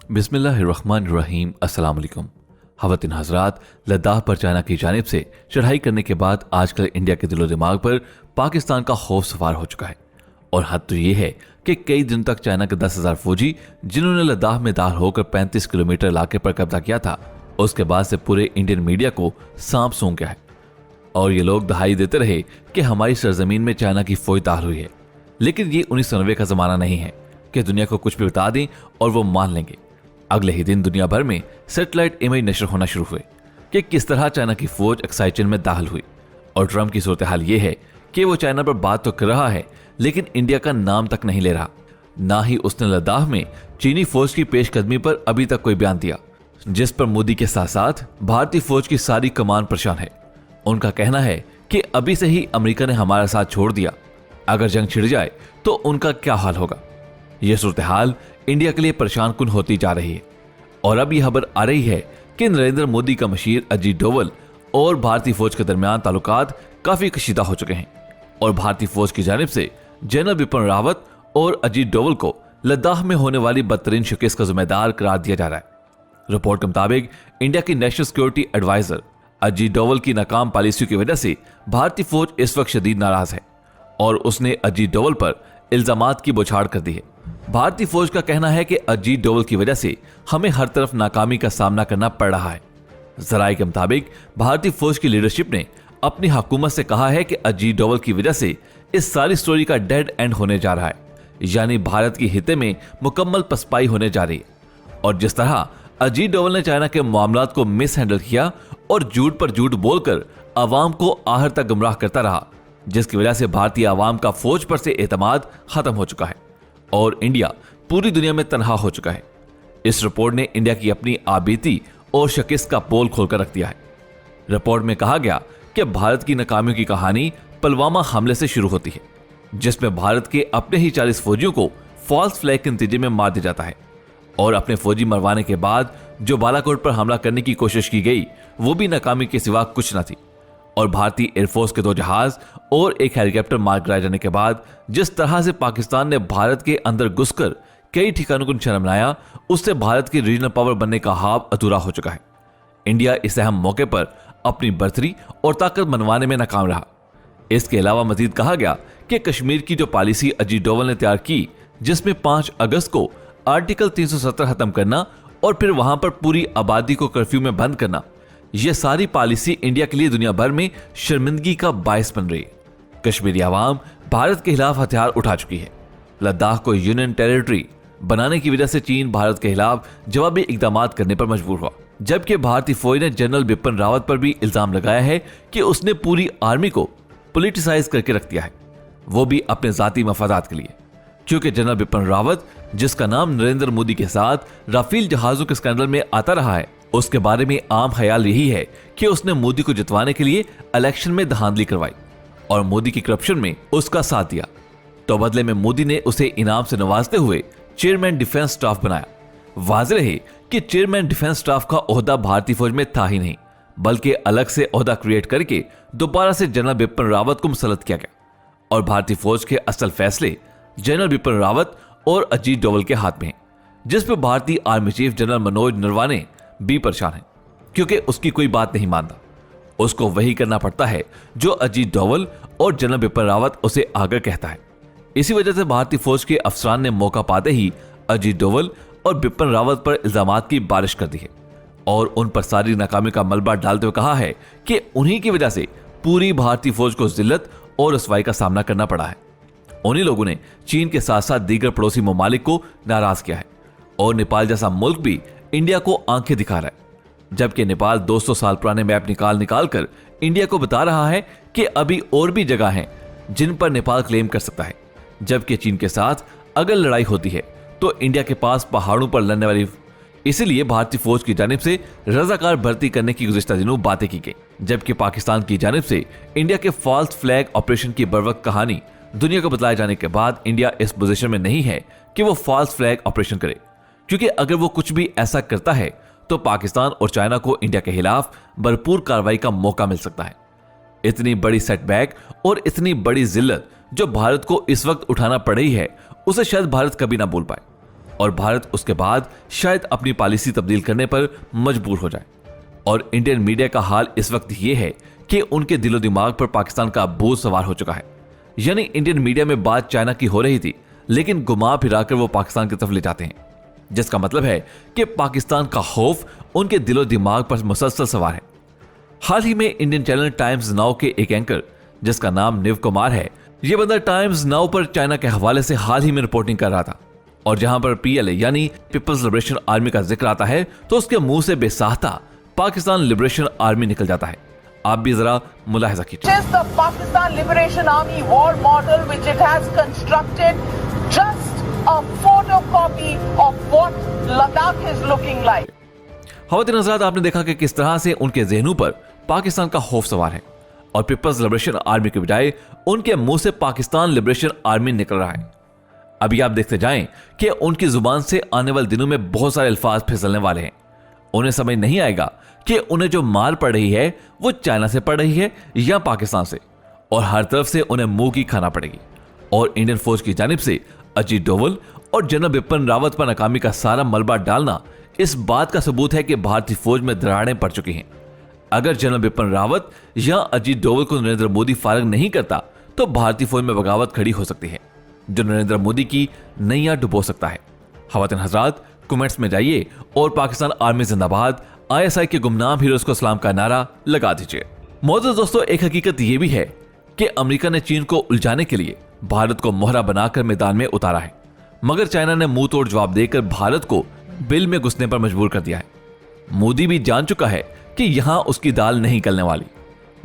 बिस्मिल्लाहिर्रहमानिर्रहीम। अस्सलाम वालेकुम। ख़वातीन हज़रात, लद्दाख पर चाइना की जानिब से चढ़ाई करने के बाद आजकल इंडिया के दिलो दिमाग पर पाकिस्तान का खौफ सवार हो चुका है। और हद तो ये है कि कई दिन तक चाइना के 10,000 फौजी जिन्होंने लद्दाख में दाखिल होकर 35 किलोमीटर इलाके पर कब्जा किया था, उसके बाद से पूरे इंडियन मीडिया को सांप सूंघ गया है। और ये लोग दहाई देते रहे कि हमारी सरजमीन में चाइना की फौज दाखिल हुई है। लेकिन ये 1990 का जमाना नहीं है कि दुनिया को कुछ भी बता दें और वो मान लेंगे। अगले ही दिन दुनिया भर में सैटेलाइट इमेज नशर होना शुरू हुए कि किस तरह चाइना की फौज अक्साई चीन में दाखिल हुई। और ट्रंप की सूरत हाल ये है कि वो चाइना पर बात तो कर रहा है, लेकिन इंडिया का नाम तक नहीं ले रहा। ना ही उसने लद्दाख में चीनी फौज की पेशकदमी पर अभी तक कोई बयान दिया, जिस पर मोदी के साथ साथ भारतीय फौज की सारी कमान परेशान है। उनका कहना है कि अभी से ही अमेरिका ने हमारा साथ छोड़ दिया, अगर जंग छिड़ जाए तो उनका क्या हाल होगा। यह सूरत हाल इंडिया के लिए परेशान कुन होती जा रही है। और अब यह खबर आ रही है कि नरेंद्र मोदी का मशीर अजीत डोवल और भारतीय फौज के दरमियान ताल्लुकात काफी कशीदा हो चुके हैं। और भारतीय फौज की जानिब से जनरल बिपिन रावत और अजीत डोवल को लद्दाख में होने वाली बदतरीन शिकस्त का जिम्मेदार करार दिया जा रहा है। रिपोर्ट के मुताबिक इंडिया की national security adviser Ajit Doval की नाकाम पॉलिसियों की वजह से भारतीय फौज इस वक्त शदीद नाराज है और उसने अजीत डोवल पर इल्जामात की बौछार कर दी है। भारतीय फौज का कहना है कि अजीत डोवल की वजह से हमें हर तरफ नाकामी का सामना करना पड़ रहा है। जराये के मुताबिक भारतीय फौज की लीडरशिप ने अपनी हुकूमत से कहा है कि अजीत डोवल की वजह से इस सारी स्टोरी का डेड एंड होने जा रहा है, यानी भारत की हिते में मुकम्मल पसपाई होने जा रही है। और जिस तरह अजीत डोवल ने चाइना के मामलात को मिस हैंडल किया और झूठ पर झूठ बोलकर आवाम को आहर तक गुमराह करता रहा, जिसकी वजह से भारतीय आवाम का फौज पर से एतमाद खत्म हो चुका है और इंडिया पूरी दुनिया में तनहा हो चुका है। इस रिपोर्ट ने इंडिया की अपनी आबीती और शिकस्त का पोल खोलकर रख दिया है। रिपोर्ट में कहा गया कि भारत की नाकामियों की कहानी पुलवामा हमले से शुरू होती है, जिसमें भारत के अपने ही 40 फौजियों को फॉल्स फ्लैग के नतीजे में मार दिया जाता है। और अपने फौजी मरवाने के बाद जो बालाकोट पर हमला करने की कोशिश की गई, वो भी नाकामी के सिवा कुछ न थी। और भारतीय एयरफोर्स के 2 जहाज और एक हेलीकॉप्टर मार गिराए जाने के बाद जिस तरह से पाकिस्तान ने भारत के अंदर घुसकर कई ठिकानों को निशाना बनाया, उससे भारत की रीजनल पावर बनने का ख्वाब अधूरा हो चुका है। इंडिया इस अहम मौके पर अपनी बढ़तरी और ताकत मनवाने में नाकाम रहा। इसके अलावा मजीद कहा गया कि कश्मीर की जो पॉलिसी अजीत डोवल ने तैयार की, जिसमें 5 अगस्त को आर्टिकल 370 खत्म करना और फिर वहां पर पूरी आबादी को कर्फ्यू में बंद करना, यह सारी पॉलिसी इंडिया के लिए दुनिया भर में शर्मिंदगी का बायस बन रही है। कश्मीरी आवाम भारत के खिलाफ हथियार उठा चुकी है। लद्दाख को यूनियन टेरिटरी बनाने की वजह से चीन भारत के खिलाफ जवाबी इकदाम करने पर मजबूर हुआ, जबकि भारतीय फौज ने जनरल बिपिन रावत पर भी इल्जाम लगाया है कि उसने पूरी आर्मी को पॉलिटिसाइज करके रख दिया है, वो भी अपने जाती मफादात के लिए। क्योंकि जनरल बिपिन रावत, जिसका नाम नरेंद्र मोदी के साथ राफेल जहाजों के स्कैंडल में आता रहा है, उसके बारे में आम ख्याल यही है कि उसने मोदी को जितवाने के लिए इलेक्शन में धांधली करवाई और मोदी की करप्शन में उसका साथ दिया। तो बदले में मोदी ने उसे इनाम से नवाजते हुए चेयरमैन डिफेंस स्टाफ बनाया। वाज़ेह है कि चेयरमैन डिफेंस स्टाफ का ओहदा भारतीय फौज में था ही नहीं, बल्कि अलग से ओहदा क्रिएट करके दोबारा से जनरल बिपिन रावत को मुसल्लत किया गया। और भारतीय फौज के असल फैसले जनरल बिपिन रावत और अजीत डोवल के हाथ में हैं, जिसमें भारतीय army chief general Manoj Naravane भी परेशान है, क्योंकि उसकी कोई बात नहीं मानता। उसको वही करना पड़ता है जो अजीत डोवल और जनरल बिपिन रावत उसे आगे कहता है। इसी वजह से भारतीय फौज के अफसरान ने मौका पाते ही अजीत डोवल और बिपिन रावत पर इल्जामात की बारिश कर दी है और उन पर सारी नाकामी का मलबा डालते हुए कहा है कि उन्हीं की वजह से पूरी भारतीय फौज को जिल्लत और रुसवाई का सामना करना पड़ा है। उन्हीं लोगों ने चीन के साथ साथ दीगर पड़ोसी ममालिक को नाराज किया है और नेपाल जैसा मुल्क भी इंडिया को आंखें दिखा रहा है, जबकि नेपाल 200 साल पुराने मैप निकाल कर इंडिया को बता रहा है कि अभी और भी जगह हैं जिन पर नेपाल क्लेम कर सकता है। जबकि चीन के साथ अगर लड़ाई होती है तो इंडिया के पास पहाड़ों पर लड़ने वाली, इसीलिए भारतीय फौज की जानिब से रजाकार भर्ती करने की गुज़िश्ता दिनों बातें की गई, जबकि पाकिस्तान की जानिब से इंडिया के फॉल्स फ्लैग ऑपरेशन की बरवक्त कहानी दुनिया को बताए जाने के बाद इंडिया इस पोजीशन में नहीं है कि वो फॉल्स फ्लैग ऑपरेशन करे, क्योंकि अगर वो कुछ भी ऐसा करता है तो पाकिस्तान और चाइना को इंडिया के खिलाफ भरपूर कार्रवाई का मौका मिल सकता है। इतनी बड़ी सेटबैक और इतनी बड़ी जिल्लत जो भारत को इस वक्त उठाना पड़ रही है, उसे शायद भारत कभी ना भूल पाए। और भारत उसके बाद शायद अपनी पॉलिसी तब्दील करने पर मजबूर हो जाए। और इंडियन मीडिया का हाल इस वक्त ये है कि उनके दिलो दिमाग पर पाकिस्तान का बोझ सवार हो चुका है। यानी इंडियन मीडिया में बात चाइना की हो रही थी, लेकिन घुमा फिराकर वो पाकिस्तान की तरफ ले जाते हैं, जिसका मतलब है कि पाकिस्तान का खौफ उनके दिलो दिमाग पर मुसलसल सवार है। हाल ही में इंडियन चैनल टाइम्स नाउ के एक एंकर, जिसका नाम निव कुमार है, ये बंदा टाइम्स नाउ पर चाइना के हवाले से हाल ही में रिपोर्टिंग कर रहा था, और जहां पर पीएलए यानी पीपल्स लिबरेशन आर्मी का जिक्र आता है तो उसके मुंह से बेसाहता पाकिस्तान लिबरेशन आर्मी निकल जाता है। आप भी जरा मुलाहिजा कीजिए। Pakistan liberation army war model which it has constructed just a photocopy of what Ladakh is looking like. खवातीन हज़रात, आपने देखा कि किस तरह से उनके ज़हनों पर पाकिस्तान का खौफ सवार है और पीपल्स लिबरेशन आर्मी के बजाय उनके मुंह से पाकिस्तान लिबरेशन आर्मी निकल रहा है। अभी आप देखते जाएं कि उनकी जुबान से आने वाले दिनों में बहुत सारे अल्फाज फिसलने वाले हैं। उन्हें समझ नहीं आएगा कि उन्हें जो मार पड़ रही है वो चाइना से पड़ रही है या पाकिस्तान से, और हर तरफ से उन्हें मुंह की खाना पड़ेगी। और इंडियन फौज की जानिब से अजीत डोवल और जनरल बिपिन रावत पर नाकामी का सारा मलबा डालना इस बात का सबूत है कि भारतीय फौज में दरारें पड़ चुकी हैं। अगर जनरल बिपिन रावत या अजीत डोवल को नरेंद्र मोदी फारग नहीं करता तो भारतीय फौज में बगावत खड़ी हो सकती है, जो नरेंद्र मोदी की नैया डुबो सकता है। खवातीन हज़रात, कमेंट्स में जाइए और पाकिस्तान आर्मी जिंदाबाद, आईएसआई के गुमनाम हीरोज को सलाम का नारा लगा दीजिए। मौजूद दोस्तों, एक हकीकत यह भी है कि अमेरिका ने चीन को उलझाने के लिए भारत को मोहरा बनाकर मैदान में उतारा है, मगर चाइना ने मुंह तोड़ जवाब देकर भारत को बिल में घुसने पर मजबूर कर दिया है। मोदी भी जान चुका है कि यहां उसकी दाल नहीं गलने वाली।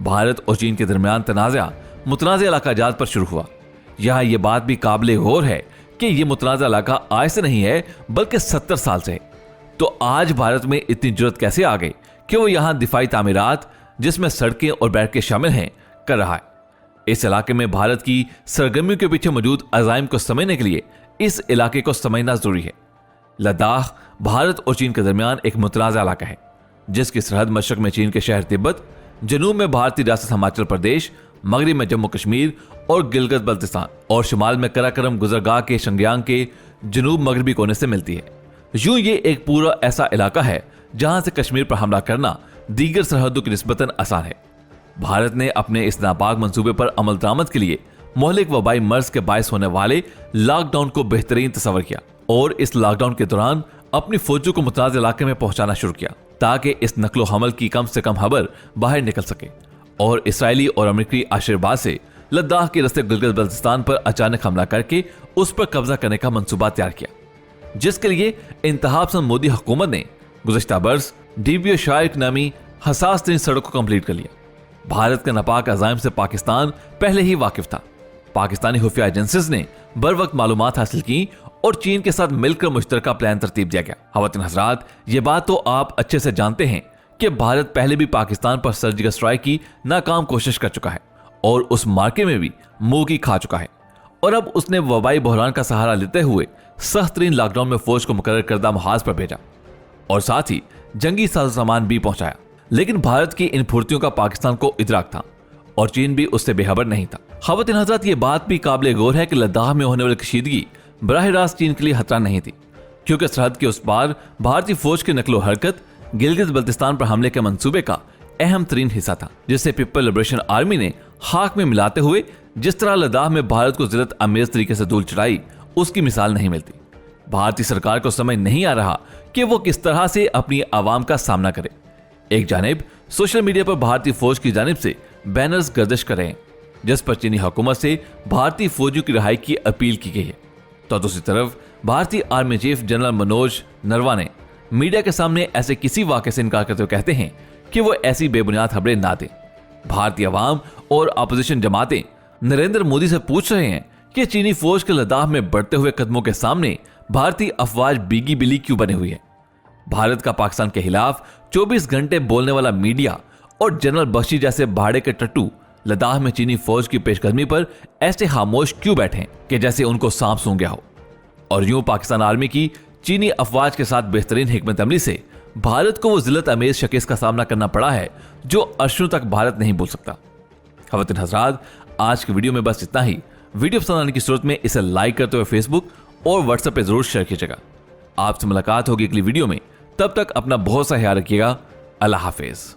भारत और चीन के दरमियान तनाज़ा मुतनाज़ा इलाका जात पर शुरू हुआ। यहां यह बात भी काबिले गौर है कि यह मुतनाज़ा इलाका आज से नहीं है बल्कि 70 साल से है। तो आज भारत में इतनी जरूरत कैसे आ गई कि वो यहां दिफाई तामीरात, जिसमें सड़कें और बैरकें शामिल हैं, कर रहा है। इस इलाके में भारत की सरगर्मियों के पीछे मौजूद अज़ाइम को समझने के लिए इस इलाके को समझना जरूरी है। लद्दाख भारत और चीन के दरमियान एक मुतनाज़ा इलाका है, जिसकी सरहद मशरक में चीन के शहर तिब्बत, जनूब में भारतीय रियासत हिमाचल प्रदेश, मगरब में जम्मू कश्मीर और गिलगित बल्तिस्तान, और शुमाल में कराकरम गुजरगाह के शिंजियांग के जनूब मगरबी कोने से मिलती है। यूं ये एक पूरा ऐसा इलाका है जहां से कश्मीर पर हमला करना दीगर सरहदों की निस्बतन आसान है। भारत ने अपने इस नापाक मंसूबे पर अमल दरामद के लिए मोहलिक वबाई मर्ज के बायस होने वाले लॉकडाउन को बेहतरीन तस्वर किया और इस लॉकडाउन के दौरान अपनी फौजों को मुतनाज़ इलाके में पहुंचाना शुरू किया ताकि इस नकलो हमल की कम से कम खबर बाहर निकल सके। और इसराइली और अमेरिकी आशीर्वाद से लद्दाख के रस्ते गिलगित बल्तिस्तान पर अचानक हमला करके उस पर कब्जा करने का मंसूबा तैयार किया, जिसके लिए इंतहापसंद मोदी हुकूमत ने गुज़श्ता बरस डीबीओ शायक नामी हसास तरीन सड़क को कंप्लीट कर लिया। भारत के नापाक अज़ाइम से पाकिस्तान पहले ही वाकिफ था। पाकिस्तानी खुफिया एजेंसीज ने बर वक्त मालूमात हासिल की और चीन के साथ मिलकर मुश्तरका प्लान तरतीब दिया गया। खवातीन हज़रात, ये बात तो आप अच्छे से जानते हैं कि भारत पहले भी पाकिस्तान पर सर्जिकल स्ट्राइक की नाकाम कोशिश कर चुका है और उस मार्के में भी मुंह की खा चुका है, और अब उसने वबाई बहरान का सहारा लेते हुए सख्त तरीन लॉकडाउन में फौज को मुकर्रर करदा महाज पर भेजा और साथ ही जंगी साजो सामान भी पहुंचाया। लेकिन भारत की इन फुर्तियों का पाकिस्तान को इदराक था और चीन भी उससे बेखबर नहीं था। खवातीन हज़रात, ये बात भी काबिल गौर है कि लद्दाख में होने वाली कशीदगी बराह रास्त चीन के लिए खतरा नहीं थी, क्योंकि सरहद के उस पार भारतीय फौज की नकलो हरकत गिलगित बल्तिस्तान पर हमले के मंसूबे का अहम तरीन हिस्सा था, जिसे पीपल लिबरेशन आर्मी ने खाक में मिलाते हुए जिस तरह लद्दाख में भारत को जिल्लत अमेज तरीके से धूल चढ़ाई, उसकी मिसाल नहीं मिलती। भारतीय सरकार को समझ नहीं आ रहा कि वो किस तरह से अपनी आवाम का सामना करे। एक जानिब सोशल मीडिया पर भारतीय फौज की जानिब से बैनर्स गर्दिश कर रहे हैं, जिस पर चीनी हुकूमत से भारतीय फौजियों की रिहाई की अपील की गई है, तो दूसरी तरफ भारतीय army chief general Manoj Naravane media के सामने ऐसे किसी वाक़े से इनकार करते हुए कहते हैं कि वो ऐसी बेबुनियाद खबरें ना दें। भारतीय अवाम और अपोजिशन जमातें नरेंद्र मोदी से पूछ रहे हैं कि चीनी फौज के लद्दाख में बढ़ते हुए कदमों के सामने भारतीय अफवाज बीगी बिली क्यों बने हुई है। भारत का पाकिस्तान के खिलाफ 24 घंटे बोलने वाला मीडिया और जनरल बख्शी जैसे भाड़े के टट्टू लद्दाख में चीनी फौज की पेशकदमी पर ऐसे खामोश क्यों बैठे हैं कि जैसे उनको सांप सूंघ गया हो। और यूं पाकिस्तान आर्मी की चीनी अफवाज के साथ बेहतरीन हिकमत अमली से भारत को वो जिल्लत अमेज शिकस्त का सामना करना पड़ा है जो अर्शों तक भारत नहीं भूल सकता। खवातीन हज़रात, आज की वीडियो में बस इतना ही। वीडियो पसंद आने की सूरत में इसे लाइक करते हुए फेसबुक और व्हाट्सएप पे जरूर शेयर कीजिएगा आपसे मुलाकात होगी अगली वीडियो में। तब तक अपना बहुत सा ख्याल रखिएगा। अल्लाह हाफिज।